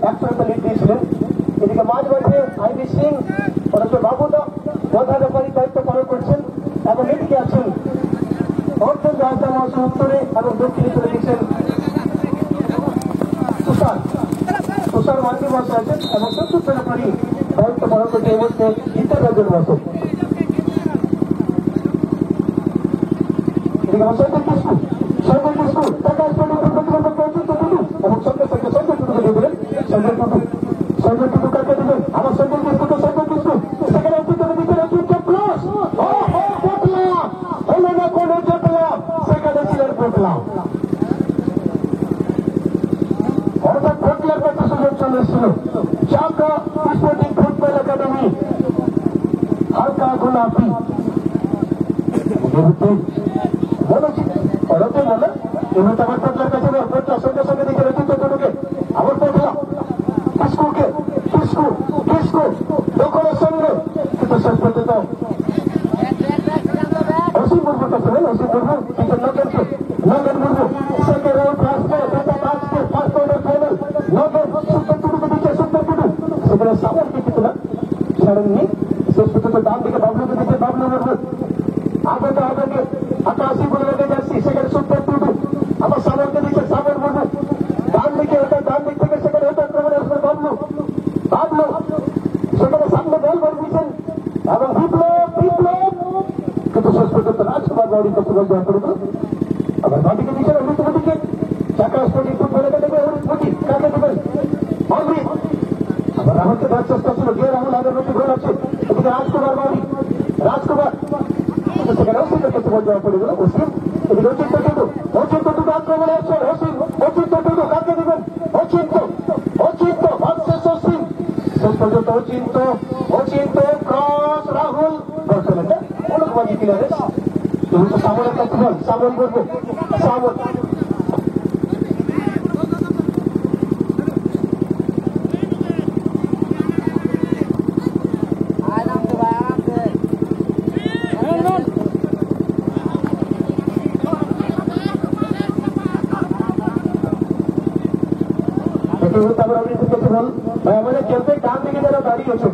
100 lead দিয়েছিলেন। এদিকে মাঝ মাঠে আইবি সিং ওরফে বাবুদা প্রধান রেফারি দায়িত্ব পালন করছেন এবং এদিকে আছেন অর্থন রাজধানী মহাশয় উত্তরে এবং দক্ষিণে চলে গেছেন তুষার মার্কি মহাশয় আছেন এবং চতুর্থ রেফারি দায়িত্ব পালন করছে এই মুহূর্তে জিতেন রাজন মহাশয়। এদিকে আমার সৈকত কিসকু টাকা এবং সঙ্গে সঙ্গে সৈকত টুটুকে দিয়ে দিলেন। সৈকত টুটু কাকে দিবেন? আমার সৈকত কিসকু সেখানে উত্তরে দিচ্ছেন ক্রস হলো না কোনো জটলাম, সেখানে ছিলেন পোটলাম। হঠাৎ পোটলার একটা সুযোগ চলে এসেছিল। চাকা স্পোর্টিং ফুটবল একাডেমি হালকা গোলাপি বলেছি ওরতে বলে এবার আমার পোটলার কাছে পোটলার সঙ্গে সঙ্গে দিকে রচিত টুটুকে আবার পোটলা কিসকু দখলের সঙ্গে কিন্তু শেষ পর্যন্ত অসীম মুর্মুর কাছে বল অসীম মুর্মু কিন্তু নগেন মুর্মু সেকেন্ড রাউন্ড আসছে আজকে ফার্স্ট রাউন্ডের ফাইনাল নগেন সুন্দর টুটুকে দিচ্ছে সুন্দর টুটু সেখানে সামনকে কিন্তু না ছাড়েননি। শেষ পর্যন্ত ডান দিকে বাবলুকে দিচ্ছে বাবলু মুর্মু আগে আকাশি বলে লেগে যাচ্ছি সেখানে সুন্দর টুটু আবার সামনকে দিচ্ছে সামন মুর্মু ডান দিকে ডান দিক থেকে সেখানে ওটা আক্রমণে আসবে বাবলু সেখানে সামনে বল করে দিচ্ছেন এবং বিপ্লব কিন্তু শেষ পর্যন্ত রাজকুমার বাউরি কাছে বল দেওয়া পড়ে আবার বাদিকে দিচ্ছেন অমৃতমতিকে চাকা স্পোর্টিং ফুটবল একাডেমি অমৃতমতি কাকে দেবেন অমৃত আবার রাহুলকে দেওয়ার চেষ্টা ছিল যে রাহুল আগের মধ্যে গোল আছে এদিকে রাজকুমার সেখানে অসীমের কাছে বল দেওয়া পড়ে গেল অসীম এদিকে অচিন্ত টুটু আক্রমণে আসছেন অচিন্ত টুটু কাকে দেবেন অচিন্ত ভাবছে অসীম শেষ পর্যন্ত অচিন্ত ক্রস রাহুল দর্শনের অনেকবাজি প্লেয়ারের কিন্তু সামনের কাছে বল সামন করবো সামন আমাদের খেলতে ডান দিকে যারা দাঁড়িয়ে আছেন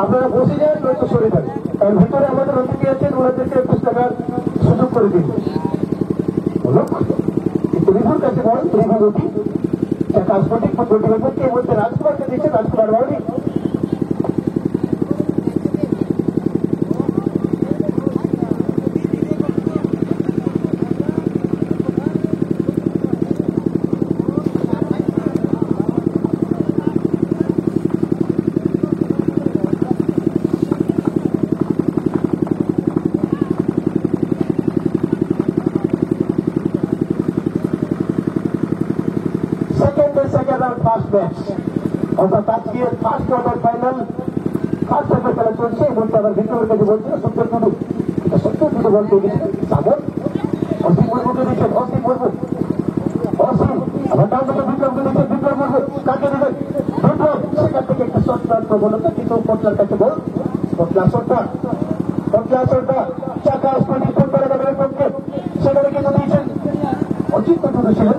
আপনারা বসে যান নয়তো সরে যান কারণ ভিতরে আমাদের অতিথি আছেন ওনাদেরকে 21 টাকার সুযোগ করে দিন রিভুর কাছে বল রিভুর অতি ট্রান্সপোর্টিং ফুটবল টিমের এর মধ্যে রাজকুমারকে দিচ্ছে রাজকুমার বাউরি ফার্স্ট ম্যাচ অর্থাৎ আজকে ফার্স্ট কোয়ার্টার ফাইনাল ফার্স্ট হাফের খেলা চলছে এবং আবার ভিক্টরের কাছে বলছিল সত্তর টুটু বলতে গেছে সামন অসীম মুর্মুকে দিচ্ছেন অসীম আবার ডান দিকে বিক্রমকে দিচ্ছেন বিক্রম মুর্মু কাকে দেবেন বিক্রম সেখান থেকে একটা শর্ট রান প্রবণতা কিন্তু পটলার কাছে বল পটলা শর্টটা চাকা স্পোর্টিং ফুটবল একাডেমির পক্ষে সেখানে কিন্তু দিয়েছেন অচিন্ত টুটু ছিলেন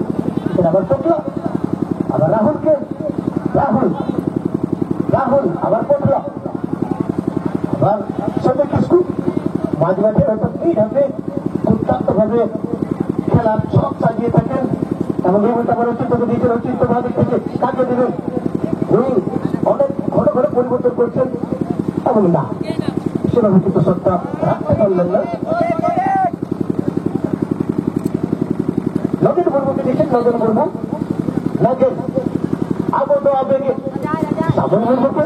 আবার পটলা আবার রাহুল আবার পটলা আবার সঙ্গে কিসকু মাঝ মাঠে অর্থাৎ এই ধাপে দুর্দান্ত ভাবে খেলার ছক সাজিয়ে থাকেন এবং এই মুহূর্তে আবার অচিন্তকে দিয়েছেন অচিন্ত ভাদিক থেকে কাকে দেবেন অনেক ঘন ঘন পরিবর্তন করছেন এবং না সেভাবে কিন্তু সত্তা রাখতে পারলেন না নগেন মুর্মুকে দিয়েছেন নগেন আবদ্ধ আবেগে সামন মুর্মুকে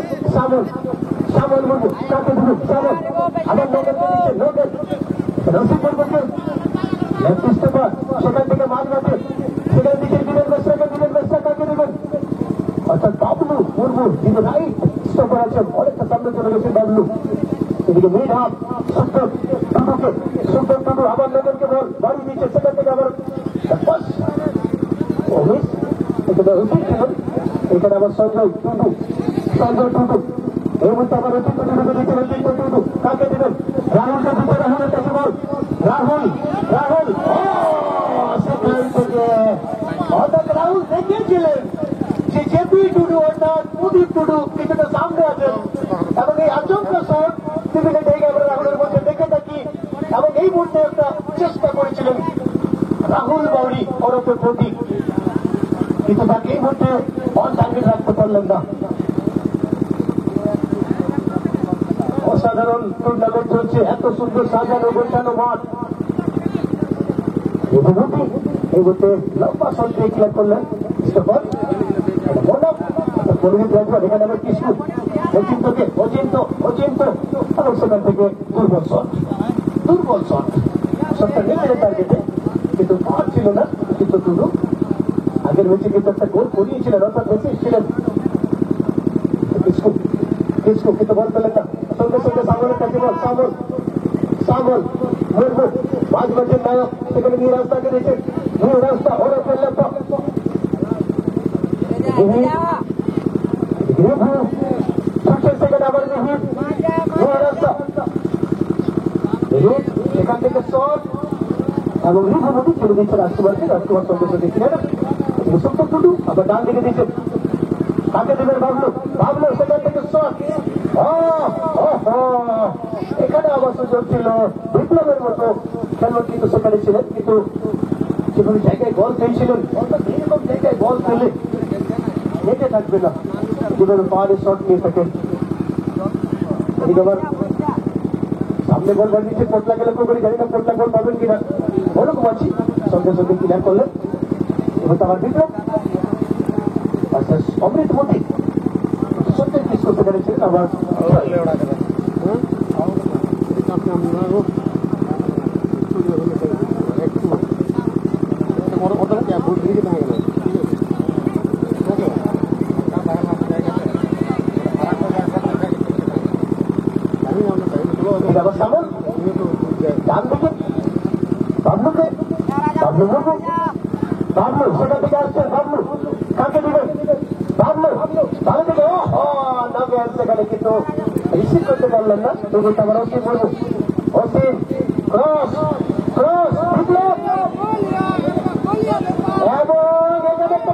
সামন মুর্মু কাকে দেবেন সামন আবার নগেনকে দিচ্ছেন রসিদ মুর্মুকে সেখান থেকে মাঝ মাঠে সেখানে দিচ্ছেন দিলেন বেশা কাকে দেবেন অর্থাৎ বাবলু মুর্মু যিনি রাইট স্টপার আছেন অনেকটা সামনে চলে গেছেন বাবলু এদিকে মিড হাফ সুন্দর টুটু আবার নগেনকে বল বাড়ি দিচ্ছে সেখান থেকে আবার এখানে আবার সঞ্জয় টুটু এই মুহূর্তে আবার অচিন্ত টুটু কাকে দেবেন রাহুলকে দিতে রাহুলের কাছে বল রাহুল সেখান থেকে অর্থাৎ রাহুল দেখিয়েছিলেন যে জেপি টুডু অর্থাৎ প্রদীপ টুডু কিছুটা সামনে আছেন এবং এই আচমকা শট বিভিন্ন জায়গায় আমরা রাহুলের মধ্যে দেখে থাকি এবং এই মুহূর্তে একটা চেষ্টা করেছিলেন রাহুল বাউরি ওরফে প্রদীপ, কিন্তু তাকে এই মুহূর্তে অন টার্গেট রাখতে পারলেন না। অসাধারণ টুর্নামেন্ট চলছে, এত সুন্দর সাজানো গোছানো মাঠ। এই মুহূর্তে লম্বা শট দিয়ে ক্লিয়ার করলেন স্টেফান এখানে আবার কিছু অচিন্ত এবং সেখান থেকে দুর্বল শট শটটা নিয়ে টার্গেটে, কিন্তু পার ছিল না। কিন্তু টুডু আগের ম্যাচে কিন্তু একটা গোল করিয়েছিলেন, অর্থাৎ মেসি ছিলেন কিন্তু বল পেলেন না। সঙ্গে সঙ্গে সামলের কাছে বল সামল মাঝ মাঠের নায়ক সেখানে নিয়ে রাস্তাকে দিয়েছে, নিয়ে রাস্তা ওরা ফেললেন এখান থেকে শট এবং রিভু নদী ছেড়ে দিচ্ছে রাজকুমারকে। রাজকুমার সঙ্গে সঙ্গে ছিলেন সুন্দর টুডু, আবার ডান দিকে দিচ্ছেন কাকে দেবেন ভাবলো সেখান থেকে শট। এখানে আবার সুযোগ ছিল বিপ্লবের মতো খেলোয়াড় কিন্তু সেখানে ছিলেন, কিন্তু সেখানে জায়গায় বল পেয়েছিলেন। অর্থাৎ এইরকম জায়গায় বল পেলে হেঁটে থাকবে না, যেভাবে পাহাড়ের শট নিয়ে থাকেন। এদিকে আবার সামনে বল বাড়ি দিচ্ছে, পোটলা গেলে করে জানি না পোটলা বল পাবেন কিনা, ওরকম আছি। সঙ্গে সঙ্গে ক্লিয়ার করলেন এবার আমার বিপ্লব অমৃত মোদী সত্যি মিস করতে পেরেছিলেন। আবার বাবলু সেখান থেকে আসছেন, বাবলু কাকে দিবেন, বাবলু ভালো থেকে নামে আসছে এখানে, কিন্তু রিসিভ করতে পারলেন না। তবু আবার অসীম বলবো অসীম ক্রস বিপ্লব এবং এখানে একটা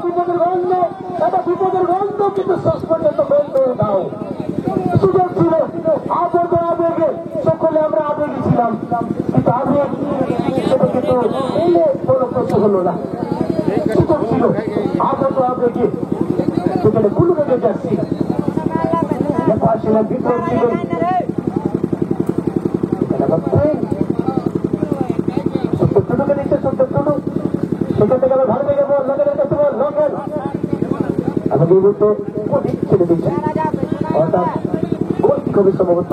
বিপদের গন্ধ কিন্তু শেষ পর্যন্ত বন্ধ দাও সুযোগ ছিল। আবেগে সকলে আমরা আবেগে ছিলাম, কিন্তু আবেগ সেটা কিন্তু এলে কোনো প্রশ্ন হলো না। সুযোগ ছিল আবেগে সেখানে গুলো রেখে যাচ্ছি ছিলেন বিপ্লব ছিলেন সেখান থেকে আবার ভালো লেগে বল লগের কাছে বল লগের এখন এই মুহূর্তে ছেড়ে দিচ্ছে, অর্থাৎ গোল কি হবে সম্ভবত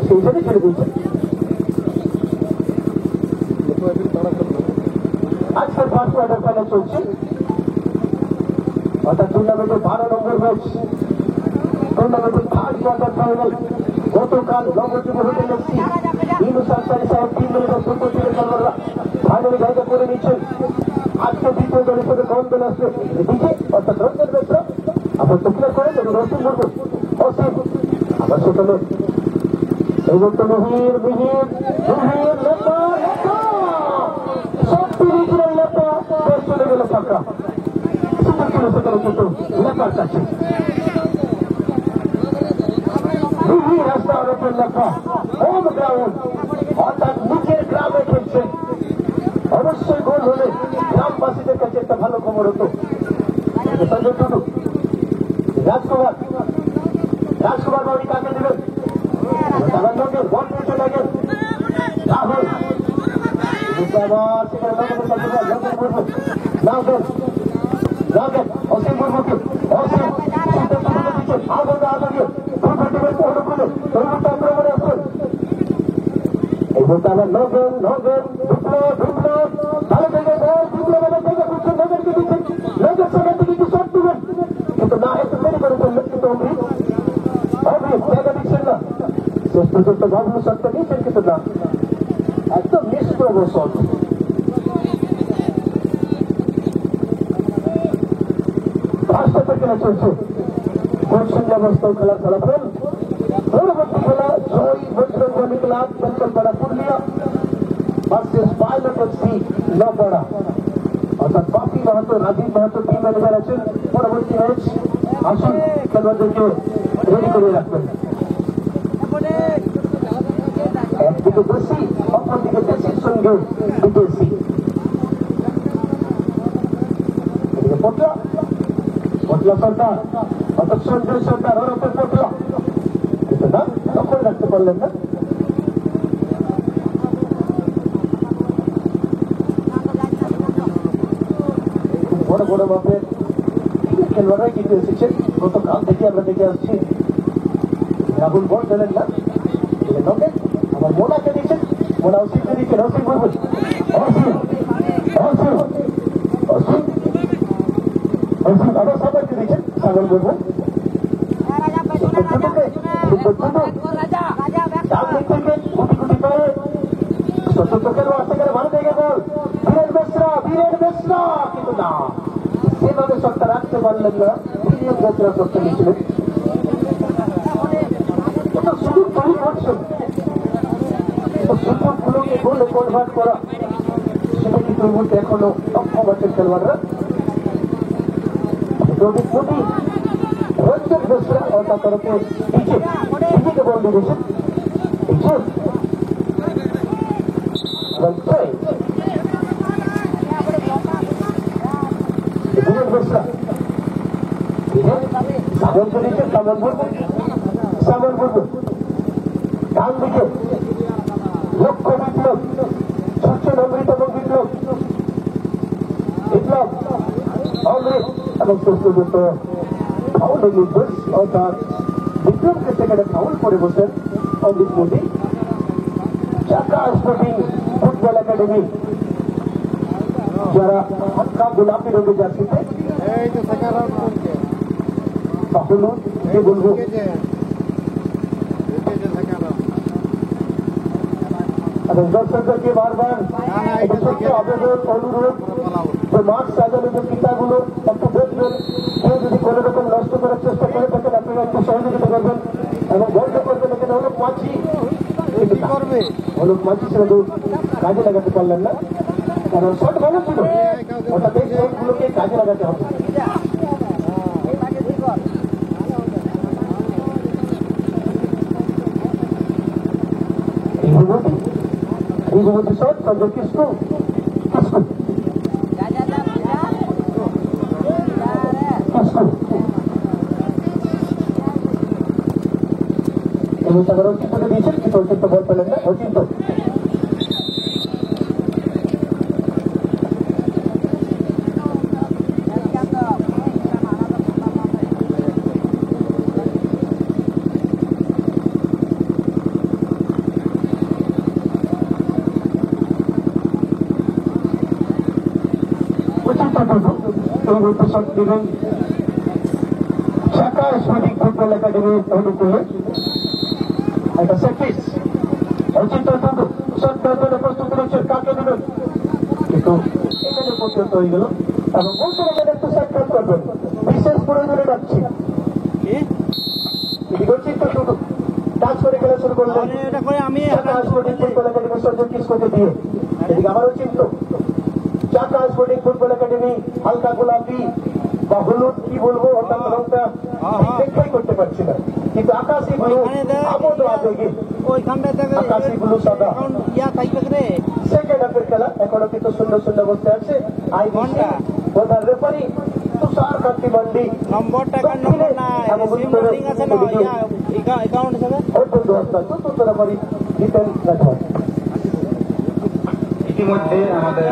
সেই হিসাবে ছেড়ে দিচ্ছে। আজকের ফার্স্ট কোয়ার্টার ফাইনাল চলছে, অর্থাৎ টুর্নামেন্টের 12 নম্বর ম্যাচ, টুর্নামেন্টের থার্ড কোয়ার্টার ফাইনাল। গতকাল নবযুব হোটেল এফসি ইউনুস আনসারী সাহেব 3 মিনিটের ফুটবল টিমের খেলোয়াড়রা ফাইনালে জায়গা করে নিচ্ছেন। আজকে দ্বিতীয় দল হিসেবে কোন দল আসবে দিকে, অর্থাৎ রঞ্জন মিশ্র আবার টুকলার করেন এবং রসিম বলবো অসীম আবার সেখানে এই মতো মিহির লেখা সব তিরিশের লেখা বেশ চলে গেল ফাঁকা সুন্দর ছিল সেখানে, কিন্তু লেখার কাছে রাস্তা অনেকের লেখা হোম গ্রাউন্ড, অর্থাৎ নিজের গ্রামে খেলছেন। অবশ্যই গোল হলে গ্রামবাসীদের কাছে একটা ভালো খবর হতো। সঞ্জয় টুডু রাজকুমার বাড়ি কাকে দিলেন, তারা লোকের বল নিয়ে চলে গেল রাহুল অসীম মুর্মুকে অসীম এই বলতে আমার নগেন বিপ্লব ভালো থেকে বিপ্লব থেকে বুঝছেন নগেনকে দিচ্ছেন, নগেন সেখান থেকে কি শট দিবেন, কিন্তু না একটু দেরি করে ফেললেন, কিন্তু অমৃত জায়গা দিচ্ছেন না। শেষ পর্যন্ত বাবলু শটটা নিয়েছেন, কিন্তু না একদম নিষ্প্রভ শট। চলছে গোলশূন্য অবস্থায় খেলার ফলাফল। পরবর্তী খেলা Joy Bajrangi Club Belkalpara Purulia versus Pilot FC Napara, অর্থাৎ বাপি মাহাতো রাজীব মাহাতো টিম ম্যানেজার আছেন। পরবর্তী ম্যাচ আসুন খেলোয়াড়দেরকে রেডি করে রাখবেন। একদিকে বেশি, অপরদিকে দেশের সঙ্গে বিদেশি। পটলা পটলা সরকার, অত সঞ্জয় সরকার ওরফে পটলা, কিন্তু না তখন রাখতে পারলেন না। বড় বড় মাপের খেলোয়াড়রাই কিন্তু এসেছেন, গতকাল থেকে আমরা দেখে আসছি। রাহুল বল পেলেন না, আমার মোনাকে দিচ্ছেন, মোনা অসিমকে দিচ্ছেন, অসিম বলবেন অসিম অসিম অসিম অসিম আবার সাগরকে দিচ্ছেন, সাগর বলবেন কিন্তু না, সেভাবে সরকার রাখতে পারলেন না। করতে গেছিলেন সুযোগ তৈরি করছেন, সুযোগগুলোকে গোলে কনভার্ট করা সেটা কিন্তু ওই মুহূর্তে এখনো অক্ষম আছেন খেলোয়াড়রা। মোদী রঞ্জন বেসরা তার তরফে নিজেকে বল দিয়েছেন। সামন চলেছে, সামন বলবো, সামন বলবো ডান দিকে লক্ষ্য বিপ্লব, সূর্য অমৃতম বিপ্লব, বিপ্লব অমৃত এবং সুস্থ ফাউলের নির্দেশ, অর্থাৎ বিক্রমকে সেখানে ফাউল করে বসেন অমৃত মোদী। চাকা স্পোর্টিং ফুটবল একাডেমি যারা হালকা গোলাপি রঙের জার্সিতে বাহুল কে বলবো এবং দর্শকদেরকে বারবার আবেদন অনুরোধ যে মাঠ সাজানো যে পিতাগুলো একটু দেখবেন, কেউ যদি কোনো রকম নষ্ট করার চেষ্টা করে থাকেন আপনারা একটু সহযোগিতা করবেন এবং বন্ধ করবেন। এখানে অনেক মাছি করবে, অনেক মাছি সেগুলো কাজে লাগাতে পারলেন না, কারণ শট ভালো ছিল, অর্থাৎ এই শটগুলোকে কাজে লাগাতে হবে। রিজুমতি শট সঞ্জয় কিসকু এবং তাদের অচিন্তকে দিয়েছেন, কিন্তু অচিন্ত বল পেলেন না। অচিন্ত শাখা স্পোর্টিং ফুটবল একাডেমির অনুকূলে একটা সেটপিস অচিন্ত প্রস্তুত রয়েছেন, কাকে দেবেন কিন্তু এখানে পর্যন্ত হয়ে গেল এবং বলতে এখানে একটু সাক্ষাৎ করবেন, বিশেষ প্রয়োজনে ডাকছি। অচিন্ত শুধু কাজ করে খেলা শুরু করলেন শাখা স্পোর্টিং ফুটবল একাডেমির সঞ্জয় কিসকোকে দিয়ে। এদিকে আবার অচিন্ত চাকা স্পোর্টিং ফুটবল একাডেমি হালকা গোলাপি বা হলুদ কি বলবো, অর্থাৎ রংটা ব্যাখ্যাই করতে পারছি না, কিন্তু আকাশি ব্লু আমোদ আবেগে আকাশি ব্লু সাদা সেকেন্ড হাফের খেলা এখনো কিন্তু শূন্য শূন্য বসতে আছে। প্রধান রেফারি তুষার কান্তি মান্ডি ইতিমধ্যে আমাদের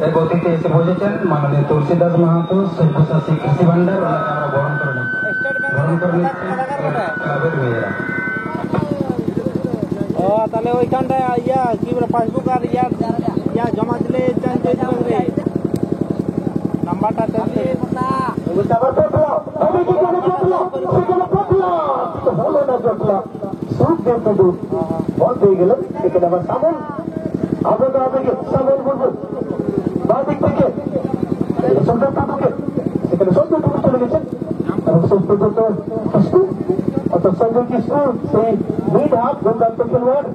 এক অতিথি এসে বসেছেন, মাননীয় তুলসীদাস মাহাতো সব্যসাচী কৃষি ভান্ডার, ওনাকে আমরা বরণ করে নিচ্ছি ক্লাবের মেয়েরা। তাহলে ওইখানটায় কি বলে পাসবুক আর জমা দিলে নাম্বারটা বল পেয়ে গেলেন। এখানে আবার সামন আমরা আবেগে সামন বলবো বাঁ দিক থেকে সঞ্জয় টুটুকে, সেখানে সঞ্জয় টুটু চলে গেছেন এবং শেষ পর্যন্ত কিসকু অর্থাৎ সঞ্জয় কিসকু সেই মিড হাফ দুর্দান্ত খেলোয়াড়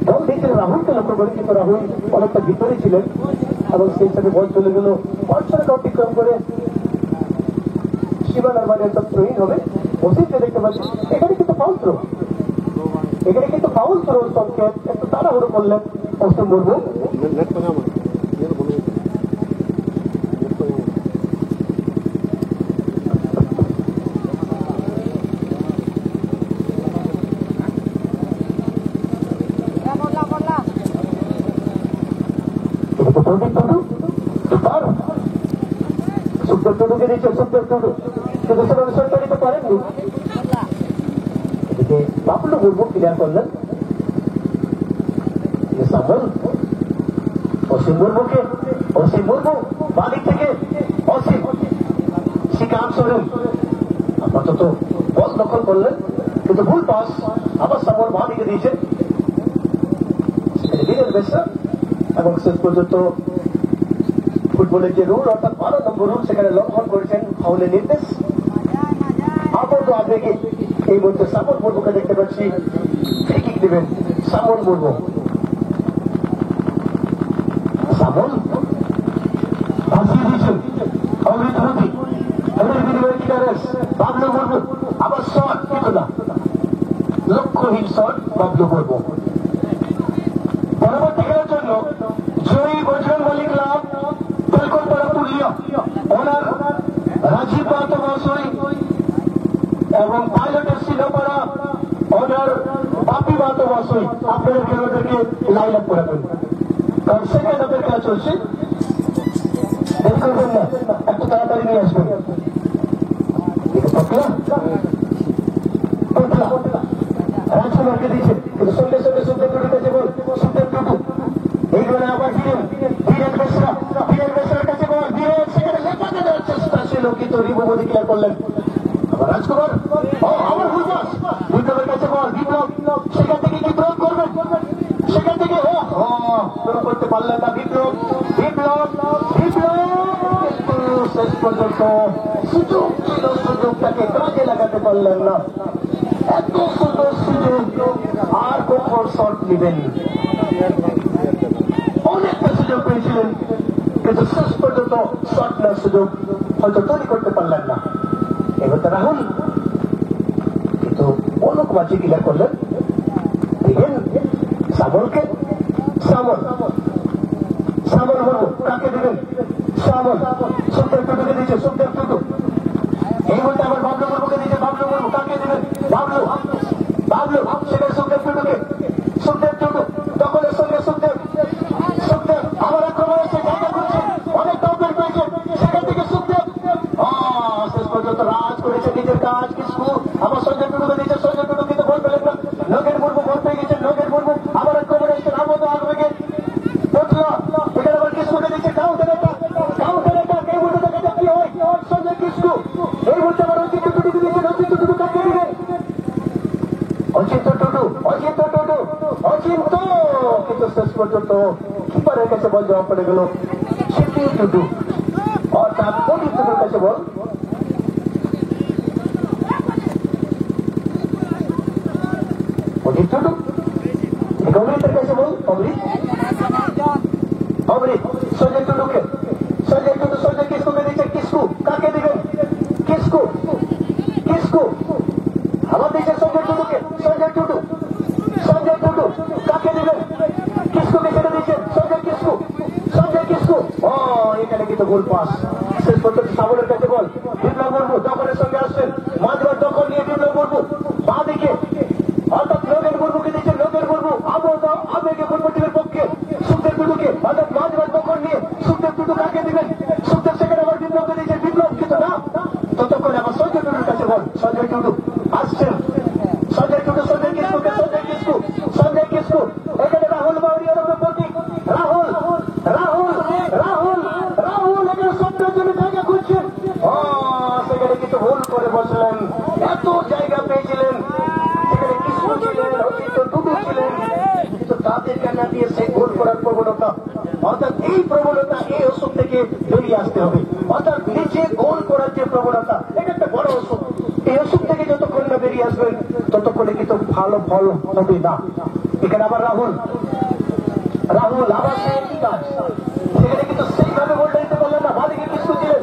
বল দিয়েছিলেন রাহুলকে লক্ষ্য করে, কিন্তু রাহুল অনেকটা ভিতরে ছিলেন এবং সেই সাথে বল চলে গেল পর্ষণকে অতিক্রম করে সীমানার বাইরে একটা থ্রোইং হবে। ওসিকে দেখতে পাচ্ছি এখানে কিন্তু ফাউল থ্রো, এখানে কিন্তু ফাউল থ্রো সংকেত। একটু তাড়াহুড়ো করলেন অসীম মুর্মু। সুখদেব টুডুকে দিচ্ছে, সুখদেব টুডু কিন্তু সেভাবে সঞ্চালিত করেননি। এদিকে বাবলু মুর্মু ক্লিয়ার করলেন। সামল অসীম মুর্মুকে, অসীম মুর্মু বাদিক থেকে অসীম শিকার সরেন আপাতত বল দখল করলেন কিন্তু ভুল পাস। আবার সামল বাদিকে দিয়েছে বীরেন বেশরা। এবং শেষ পর্যন্ত ফুটবলের যে রুল অর্থাৎ 12 নম্বর রুল সেখানে লঙ্ঘন করেছেন, ফাউলের নির্দেশ। আপাতত আবেগে এই মুহূর্তে সামল মুর্মুকে দেখতে পাচ্ছি ফ্রি কিক দেবেন সামল মুর্মু। সামল ভাসিয়ে দিয়েছেন অমৃত মোদী, এদের বিনিময়ে ক্লিয়ারেন্স বাবলু মুর্মু। আবার শট কিন্তু না, লক্ষ্যহীন শট বাবলু মুর্মু। পরবর্তী খেলার জন্য জয়ী বজরংবলী ক্লাব তেলকোনপাড়া পুরুলিয়া ওনার রাজীব মাহাতো মহাশয় এবং পাইলটের শিলাপাড়া ওনার বাপি মাহাতো মহাশয় আপনাদের খেলোয়াড়দেরকে লাইন আপ করাবেন, কারণ সেকেন্ড হাফের খেলা চলছে। দেরি করবেন না, একটু তাড়াতাড়ি নিয়ে আসবেন। রাজকুমারকে দিচ্ছে কিন্তু সঙ্গে সঙ্গে সুখদেব টুডুর কাছে বল, সুখদেব টুডু এইগুলো আবার বীরেন বেশরা, বীরেন বেশরার কাছে বল, বীরেন সেখানে লেপাতে দেওয়ার চেষ্টা ছিল কিন্তু রিবু মোদী ক্লিয়ার করলেন। আবার রাজকুমার আবার ভুল পাস, বিপ্লবের কাছে বল, বিপ্লব সেখান থেকে কি প্রয়োগ করবেন, সেখান থেকে প্রয়োগ করতে পারলেন না বিপ্লব। বিপ্লব কিন্তু শেষ পর্যন্ত সুযোগ ছিল, সুযোগটাকে কাজে লাগাতে পারলেন না। এত সুন্দর সুযোগ আর কখন শট নেবেন, অনেকটা সুযোগ পেয়েছিলেন কিন্তু শেষ পর্যন্ত শট নেওয়ার সুযোগ হয়তো তৈরি করতে পারলেন না। এবার রাহুল কিন্তু অনেক মাঝে ক্লিয়ার করলেন, দেখেন সামলকে, সামল সামল বলবো কাকে দেবেন, সামল সুখদেব টুডুকে দিচ্ছে, সুখদেব টুডু এই বলতে আবার বাবলু মুর্মুকে দিচ্ছে, বাবলু মুর্মু কাকে দেবেন, বাবলু বাবলু সেখানে সুখদেব টুডুকে, সুখদেব টুডু দখলের সঙ্গে সুখদেব, সুখদেব আবার আক্রমণ হচ্ছে, জায়গা করছে, অনেক টপের পেয়েছে, সেখান থেকে সুখদেব শেষ পর্যন্ত রাজ করেছে নিজের কাজ। কিছু আবার সঞ্জয় টুডুকে দিচ্ছে, সঞ্জয় টুডু কিন্তু বল পেলেন না, নগের মুর্মু বল পেয়ে গেছেন, নগের মুর্মু আবার আক্রমণ এসছেন, আমোদ আবেগে বদলা এখানে আবার কিস্কুকে দিচ্ছে, কাউন্টার অ্যাটাক, কাউন্টার অ্যাটাক এই মুহূর্তে দেখা যাক কি হয়। সঞ্জয় কিস্কু এই মুহূর্তে আবার অচিন্ত টুডুকে দিচ্ছেন, অচিন্ত টুডু কাকে দিবেন, অচিন্ত টুডু, অচিন্ত টুডু, অচিন্ত কিন্তু শেষ পর্যন্ত কিপারের কাছে বল জমা পড়ে গেল সিদ্ধি টুডু অর্থাৎ প্রদীপ টুডুর কাছে বল। অজিত টুডু অমৃতের কাছে বল, অমৃত অমৃত সঞ্জয় টুডুকে, সঞ্জয় টুডু সঞ্জয় কিস্কুকে দিচ্ছে, কিস্কু কাকে দিবেন, কিস্কু কিস্কু আবার দিচ্ছে সঞ্জয় টুডুকে, সঞ্জয় টুডু, সঞ্জয় টুডু কাকে দিবেন, কিস্কুকে ছেড়ে দিচ্ছেন, সঞ্জয় কিস্কু, সঞ্জয় কিস্কু এখানে কিন্তু গোল পাস। শেষ পর্যন্ত সামলের কাছে বল, বিপ্লব মুর্মু দখলের সঙ্গে আসছেন, মাঝবার দখল নিয়ে বিপ্লব মুর্মু বাঁ দিকে অর্থাৎ নগের মুর্মুকে দিচ্ছেন, নগের মুর্মু আবেগে ফুটবল টিমের পক্ষে সুখদেব টুডুকে অর্থাৎ মাঝবার দখল নিয়ে সুখদেব টুডু কাকে দিবেন, সুখদেব সেখানে আবার বিপ্লবকে দিচ্ছেন, বিপ্লব কিন্তু না, ততক্ষণে আবার সঞ্জয় টুডুর কাছে বল, সঞ্জয় টুডু আসছেন, সঞ্জয় টুডু সঞ্জয় কিস্কুকে, সঞ্জয় কিস্কু, সঞ্জয় কিস্কু এখানে রাহুল বাউরিয়ার প্রতীক, রাহুল রাহুল রাহুল রাহুল এখানে শব্দের জন্য জায়গা খুঁজছেন, সেখানে কিন্তু ভুল করে বসলেন, এত জায়গা পেয়েছিলেন, সেখানে কিস্কু ছিলেন, অচিন্ত টুডু ছিলেন, কিন্তু তাদেরকে না দিয়ে সেই গোল করার প্রবণতা অর্থাৎ এই প্রবণতা এই ওষুধ থেকে বেরিয়ে আসতে হবে, অর্থাৎ নিচে গোল করার যে প্রবণতা এটা একটা বড় ওষুধ, এই ওষুধ থেকে যতক্ষণ না বেরিয়ে আসবেন ততক্ষণে কিন্তু ভালো ফল হবে না। এখানে আবার রাহুল রাহুল আবার সেই কাজ, সেখানে কিন্তু সেইভাবে গোলটা দিতে পারলেন না, বাদিকে কিস্কু ছিলেন,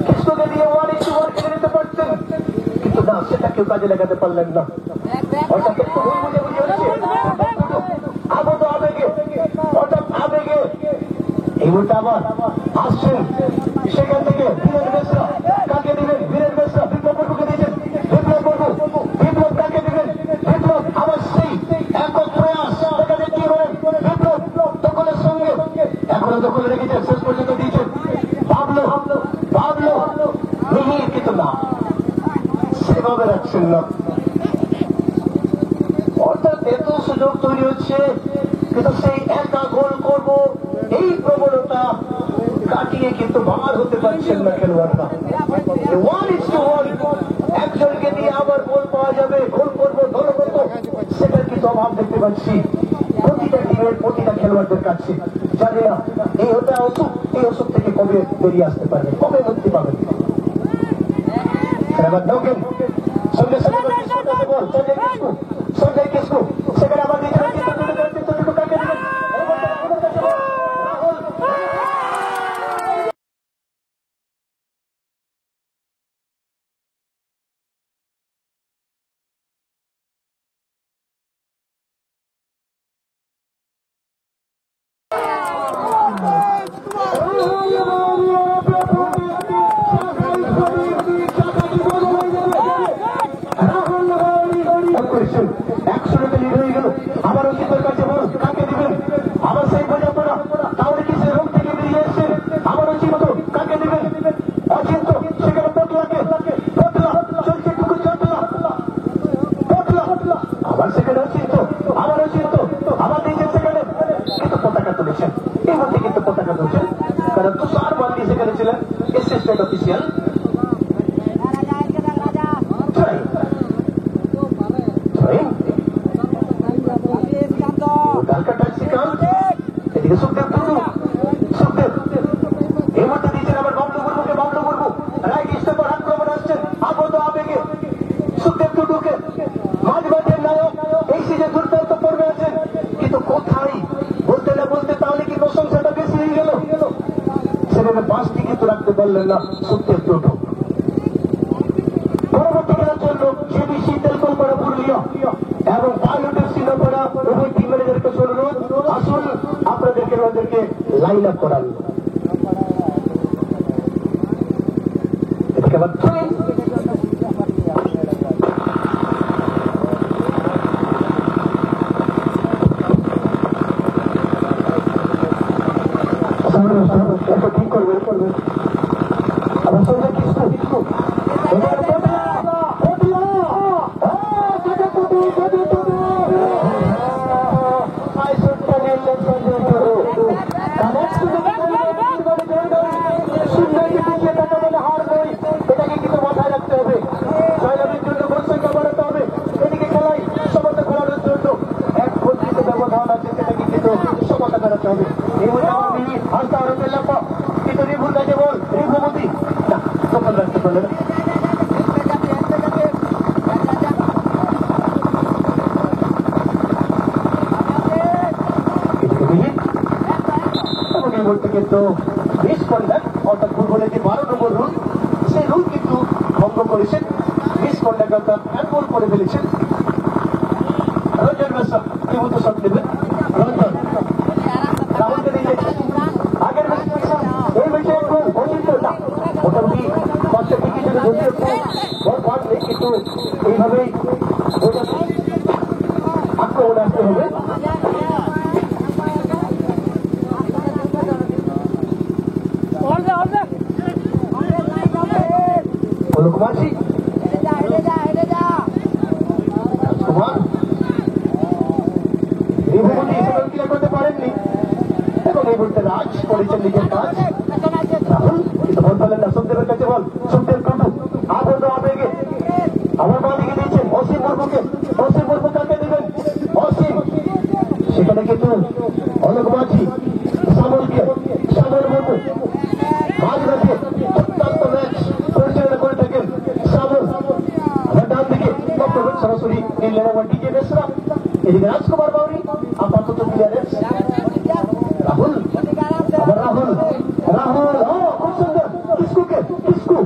কিস্কুকে দিয়ে 1:1 খেলে নিতে পারছেন, সেটা কেউ কাজে লাগাতে পারলেন না। অর্থাৎ একটু ভুল বুঝে হচ্ছে আবদ্ধ আবেগে, অর্থাৎ আবেগে এই মুহূর্তে আবার আসছেন সেখান থেকে বীরেন বেসরা কাকে দিবেন? বীরেন বেসরা বিপ্লব বর্মুকে দিয়েছেন। বিপ্লব বর্মু, বিপ্লব কাকে দিবেন? বিপ্লব আবার সেই একক প্রয়াস এখানে কি করেন? বিপ্লব দখলের সঙ্গে এখনো দখলে রেখেছেন, শেষ পর্যন্ত দিয়েছেন। ভাবলো ভাবলো মিহির কিন্তু না, সেভাবে রাখছেন না। অর্থাৎ এত সুযোগ তৈরি হচ্ছে কিন্তু সেই একা গোল করব এই প্রবণতা কাটিয়ে কিন্তু বার হতে পারছেন না খেলোয়াড়রা। 1:1 একজনকে দিয়ে আবার গোল পাওয়া যাবে, গোল করবো দলগত, সেটার কিন্তু অভাব দেখতে পাচ্ছি প্রতিটা টিমের প্রতিটা খেলোয়াড়দের কাছে। জানি না এই হতে অসুখ, এই অসুখ থেকে কবে বেরিয়ে আসতে পারবে, কবে মুক্তি পাবেন। এবার নৌকেন সঙ্গে সঙ্গে বল সঞ্জয় কিসকু সেখানে আবার নিজের কাকে দিবেন? আবারও চিন্তার কাছে বল কাকে দিবেন? আবার সেই বোঝাপড়া তাহলে কি সে রোগ থেকে বেরিয়ে এসছে? আবারও চিন্ত কাকে দিবেন? অচিন্ত সেখানে পটলাকে পটলা চলছে টুকু চটলা পটলা আবার সেখানে অচিন্ত আবার অচিন্ত আবার দিয়েছেন সেখানে কিন্তু পতাকা তুলেছেন। এই মধ্যে কিন্তু পতাকা তুলছেন কারণ তুষার বান্দি সেখানে ছিলেন অ্যাসিস্ট্যান্ট অফিসিয়াল। এদিকে সুখদেব টুডু, সুখদেব এই মধ্যে দিয়েছেন আবার বাবলু মুর্মুকে। বাবলু মুর্মু রাইট স্টেপের আক্রমণ আসছেন আবদ্ধ আবেগে সুখদেব টুডুকে। মাঝ মাঠের নায়ক এই সিজে দুর্দান্ত পর্বে আছেন কিন্তু কোথায় বলতে না বলতে তাহলে কি প্রশংসাটা বেশি হয়ে গেল? সেখানে পাঁচটি কিন্তু রাখতে পারলেন না সুখদেব টুডু। পরবর্তী খেলার জন্য সিবিসি তেলকলপাড়া পুরুলিয়া এবং পাইলটের সিনেপাড়া উভয় টিম ম্যানেজারকে অনুরোধ আসুন আপনাদেরকে ওদেরকে লাইন আপ করান। এদিকে আবার ঠিক করবে আবার সঞ্জয় কিসকু কিন্তু 20 কন্ডাক্ট অর্থাৎ ফুটবলের যে 12 নম্বর রুল সেই রুল কিন্তু ভঙ্গ করেছেন। 20 কন্ডাক্ট অর্থাৎ হ্যান্ডবল করে ফেলেছেন। রঞ্জন বেসরা কি মতো শট নেবেন? রঞ্জন রাহুলকে নিয়ে আগের এই ম্যাচে একটু অচিন্ত না, মোটামুটি পাঁচটা টিকিট যদি ধরে বল পারলে কিন্তু এইভাবেই আক্রমণ আসতে হবে। কুমার সিং রাজকুমার রিভুমতি হিসেবে ক্লিয়ার করতে পারেননি এবং এই বলতে রাজ করেছেন নিজের কাজ। রাহুল কিন্তু বল পেলেন না, সুখদেবের কাছে বল। সুখদেব টুডু আবদ্ধ আবেগে আমার বাঁ দিকে দিয়েছেন অসীম মুর্মুকে। অসীম মুর্মু কাকে দেবেন? অসীম সেখানে কিন্তু অলোক মাঝি সামলকে সামল মুর্মু মাঝ মাঠে অত্যন্ত ম্যাচ পরিচালনা করে থাকেন সামল। আমার ডান দিকে সরাসরি নিলেন আমার ডিজে বেসরা। এদিকে রাজকুমার বাউরি আপাতত ক্লিয়ারেন্স। রাহুল আবার রাহুল রাহুল খুব সুন্দর কিসকু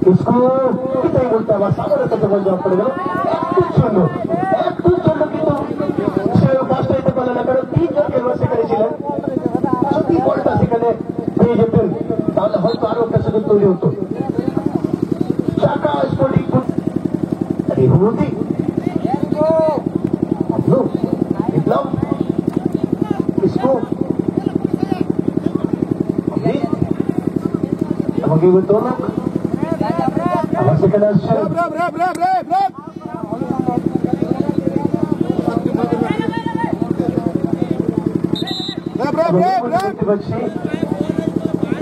কিন্তু এই মুহূর্তে মুহূর্তে আবার সাগরের কাছে বল জবাব করে গেল একটুর জন্য কিন্তু সে ফার্স্ট হইতে পারল না, কারণ 3 জন খেলোয়াড় সেখানে ছিলেন। যদি বলটা সেখানে পেয়ে যেতেন তাহলে হয়তো আরো একটা সুযোগ তৈরি হতো। চাকা স্পোর্টিং হুমুদি বিপ্লব इसको আমাকে তো লোক আমার সেখানে আসছে দেখতে পাচ্ছি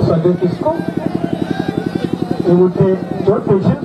সঞ্জয় কিসকো এই মুহূর্তে চোট পেয়েছেন।